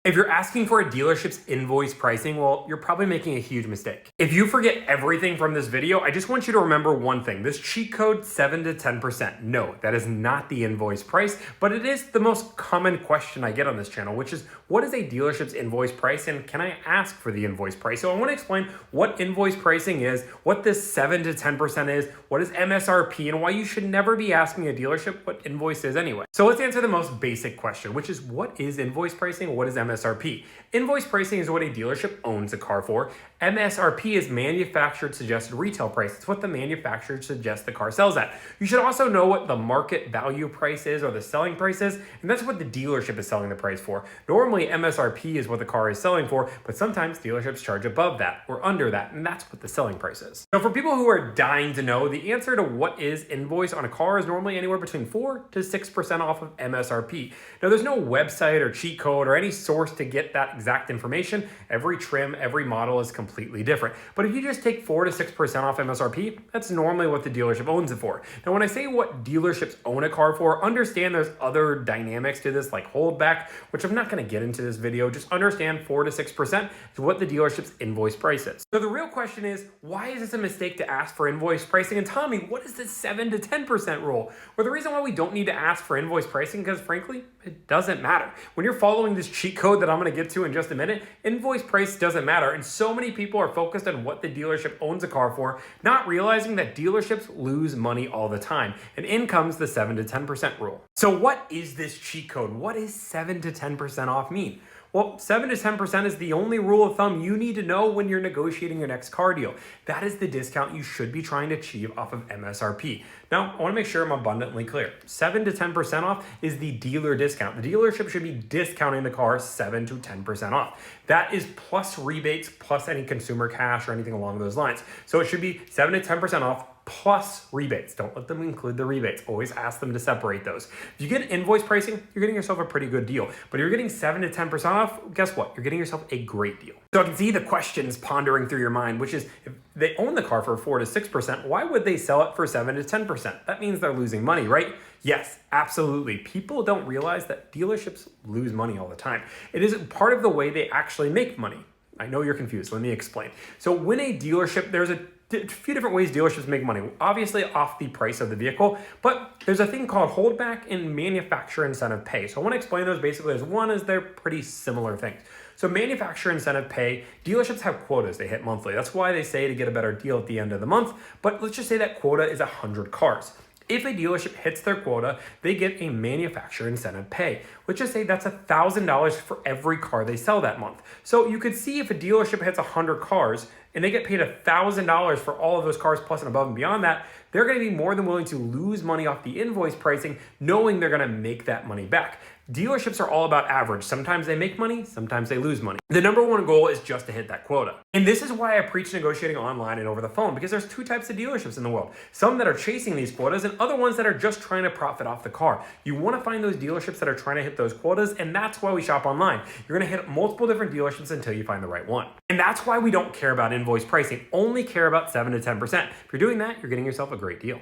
If you're asking for a dealership's invoice pricing, well, you're probably making a huge mistake. If you forget everything from this video, I just want you to remember one thing. This cheat code, 7 to 10%. No, that is not the invoice price, but it is the most common question I get on this channel, which is, what is a dealership's invoice price and can I ask for the invoice price? So I want to explain what invoice pricing is, what this 7 to 10% is, what is MSRP, and why you should never be asking a dealership what invoice is anyway. So let's answer the most basic question, which is, what is invoice pricing? What is MSRP? Invoice pricing is what a dealership owns a car for. MSRP is manufactured suggested retail price. It's what the manufacturer suggests the car sells at. You should also know what the market value price is or the selling price is, and that's what the dealership is selling the price for. Normally, MSRP is what the car is selling for, but sometimes dealerships charge above that or under that, and that's what the selling price is. So for people who are dying to know, the answer to what is invoice on a car is normally anywhere between 4 to 6% off of MSRP. Now, there's no website or cheat code or any source to get that exact information. Every trim, every model is completely different. But if you just take 4 to 6% off MSRP, that's normally what the dealership owns it for. Now, when I say what dealerships own a car for, understand there's other dynamics to this, like holdback, which I'm not going to get into this video. Just understand 4 to 6% is what the dealership's invoice price is. So the real question is, why is this a mistake to ask for invoice pricing? And Tommy, what is this 7 to 10% rule? Well, the reason why we don't need to ask for invoice pricing, because frankly, it doesn't matter. When you're following this cheat code that I'm going to get to in just a minute, invoice price doesn't matter. And so many people are focused on what the dealership owns a car for, not realizing that dealerships lose money all the time. And in comes the 7 to 10% rule. So what is this cheat code? What does 7 to 10% off mean? Well, 7 to 10% is the only rule of thumb you need to know when you're negotiating your next car deal. That is the discount you should be trying to achieve off of MSRP. Now, I want to make sure I'm abundantly clear. 7 to 10% off is the dealer discount. The dealership should be discounting the car 7 to 10% off. That is plus rebates, plus any consumer cash or anything along those lines. So it should be 7 to 10% off plus rebates. Don't let them include the rebates. Always ask them to separate those. If you get invoice pricing, you're getting yourself a pretty good deal. But if you're getting 7 to 10% off, guess what? You're getting yourself a great deal. So I can see the questions pondering through your mind, which is, if they own the car for 4 to 6%, why would they sell it for 7 to 10%? That means they're losing money, right? Yes, absolutely. People don't realize that dealerships lose money all the time. It is part of the way they actually make money. I know you're confused. Let me explain. So when a dealership, there's a few different ways dealerships make money. Obviously off the price of the vehicle, but there's a thing called holdback and manufacturer incentive pay. So I want to explain those basically as one, is they're pretty similar things. So manufacturer incentive pay, dealerships have quotas they hit monthly. That's why they say to get a better deal at the end of the month. But let's just say that quota is 100 cars. If a dealership hits their quota, they get a manufacturer incentive pay. Let's just say that's $1,000 for every car they sell that month. So you could see if a dealership hits 100 cars and they get paid $1,000 for all of those cars plus and above and beyond that, they're going to be more than willing to lose money off the invoice pricing, knowing they're going to make that money back. Dealerships are all about average. Sometimes they make money, sometimes they lose money. The number one goal is just to hit that quota. And this is why I preach negotiating online and over the phone, because there's two types of dealerships in the world. Some that are chasing these quotas and other ones that are just trying to profit off the car. You want to find those dealerships that are trying to hit those quotas, and that's why we shop online. You're going to hit multiple different dealerships until you find the right one. And that's why we don't care about invoice pricing, only care about 7 to 10%. If you're doing that, you're getting yourself a great deal.